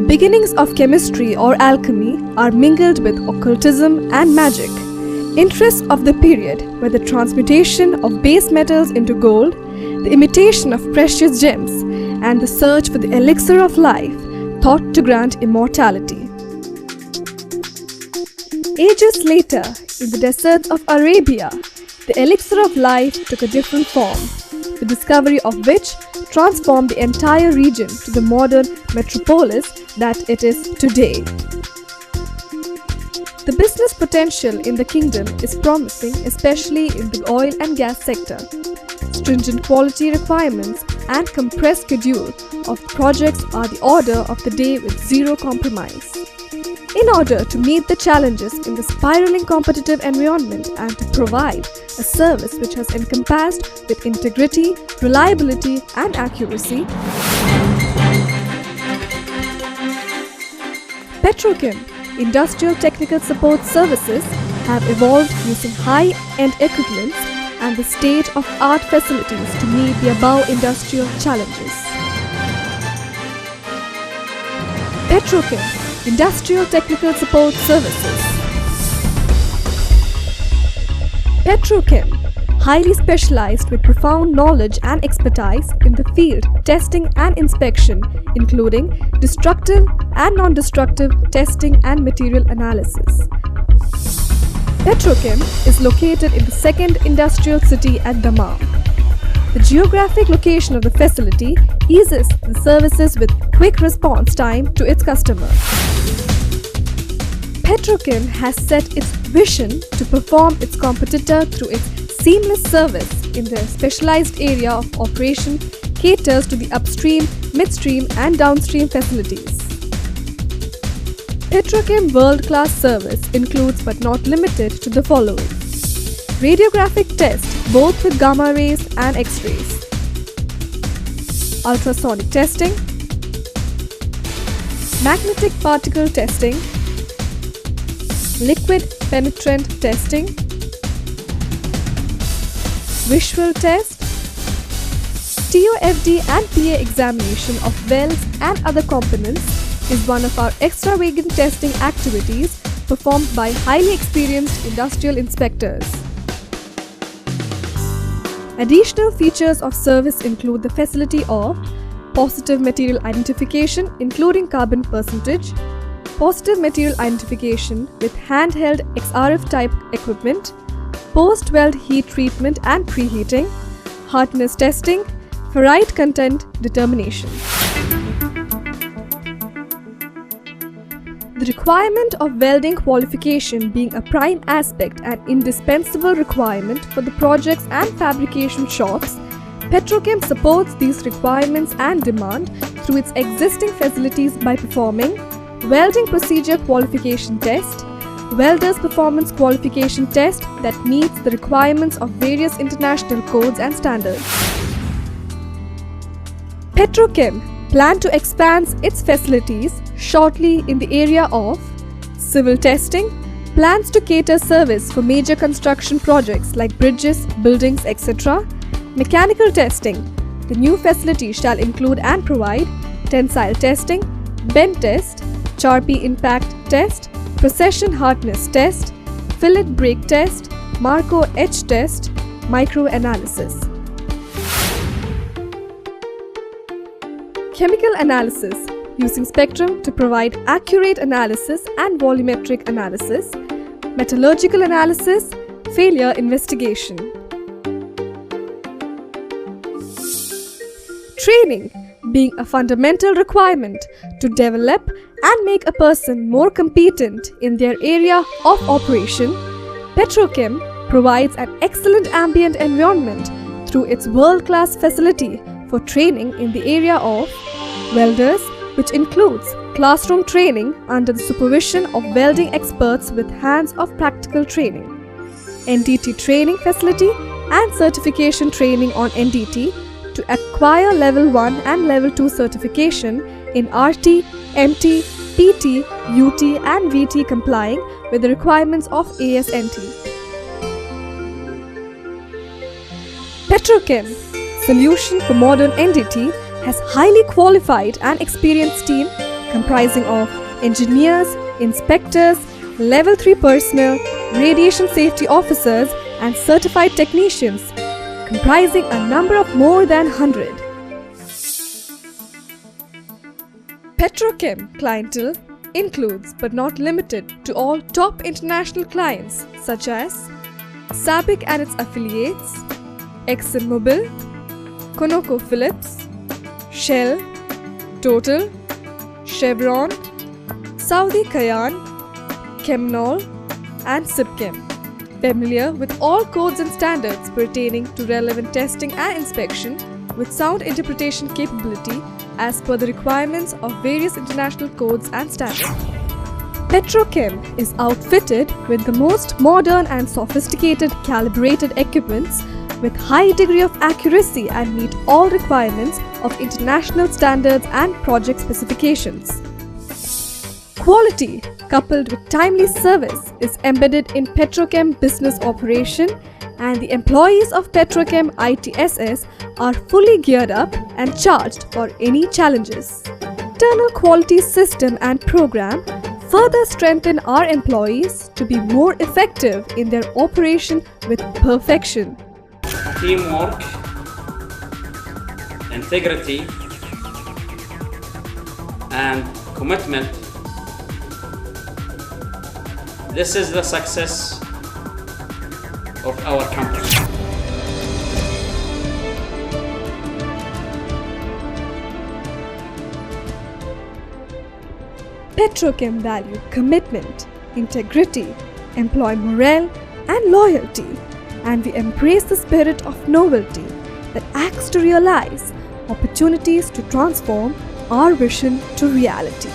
The beginnings of chemistry or alchemy are mingled with occultism and magic. Interests of the period were the transmutation of base metals into gold, the imitation of precious gems, and the search for the elixir of life, thought to grant immortality. Ages later, in the deserts of Arabia, the elixir of life took a different form, the discovery of which transformed the entire region to the modern metropolis that it is today. The business potential in the kingdom is promising, especially in the oil and gas sector. Stringent quality requirements and compressed schedule of projects are the order of the day with zero compromise. In order to meet the challenges in the spiraling competitive environment and to provide a service which has encompassed with integrity, reliability and accuracy, PetroChem Industrial Technical Support Services have evolved using high-end equipment and the state-of-art facilities to meet the above industrial challenges. PetroChem Industrial Technical Support Services. PetroChem, highly specialized with profound knowledge and expertise in the field testing and inspection, including destructive and non-destructive testing and material analysis. PetroChem is located in the second industrial city at Dammam. The geographic location of the facility eases the services with quick response time to its customers. PetroChem has set its vision to perform its competitor through its seamless service in their specialized area of operation caters to the upstream, midstream and downstream facilities. PetroChem world-class service includes but not limited to the following: radiographic test both with gamma rays and X-rays, ultrasonic testing, magnetic particle testing, liquid penetrant testing, visual test, TOFD and PA examination of welds and other components is one of our extravagant testing activities performed by highly experienced industrial inspectors. Additional features of service include the facility of positive material identification including carbon percentage, positive material identification with handheld XRF type equipment, post-weld heat treatment and preheating, hardness testing, ferrite content determination. The requirement of welding qualification being a prime aspect and indispensable requirement for the projects and fabrication shops, PetroChem supports these requirements and demand through its existing facilities by performing Welding Procedure Qualification Test, Welder's Performance Qualification Test that meets the requirements of various international codes and standards. PetroChem plans to expand its facilities shortly in the area of civil testing, plans to cater service for major construction projects like bridges, buildings, etc. Mechanical testing. The new facility shall include and provide tensile testing, bend test, Charpy impact test, procession hardness test, fillet break test, Marco etch test, micro-analysis. Chemical analysis, using spectrum to provide accurate analysis and volumetric analysis, metallurgical analysis, failure investigation. Training, being a fundamental requirement to develop and make a person more competent in their area of operation, PetroChem provides an excellent ambient environment through its world-class facility for training in the area of welders, which includes classroom training under the supervision of welding experts with hands-on practical training, NDT training facility and certification training on NDT to acquire level 1 and level 2 certification in RT, MT, PT, UT and VT complying with the requirements of ASNT. PetroChem, solution for modern NDT, has highly qualified and experienced team comprising of engineers, inspectors, Level 3 personnel, radiation safety officers and certified technicians, comprising a number of more than 100. Petrochem clientele includes but not limited to all top international clients such as SABIC and its affiliates, ExxonMobil, ConocoPhillips, Shell, Total, Chevron, Saudi Kayan, Chemnol and Sipchem, familiar with all codes and standards pertaining to relevant testing and inspection with sound interpretation capability as per the requirements of various international codes and standards. Petrochem is outfitted with the most modern and sophisticated calibrated equipments with high degree of accuracy and meet all requirements of international standards and project specifications. Quality coupled with timely service is embedded in Petrochem business operation, and the employees of Petrochem ITSS are fully geared up and charged for any challenges. Internal quality system and program further strengthen our employees to be more effective in their operation with perfection. Teamwork, integrity, and commitment. This is the success of our company. Petrochem value commitment, integrity, employee morale and loyalty, and we embrace the spirit of novelty that acts to realize opportunities to transform our vision to reality.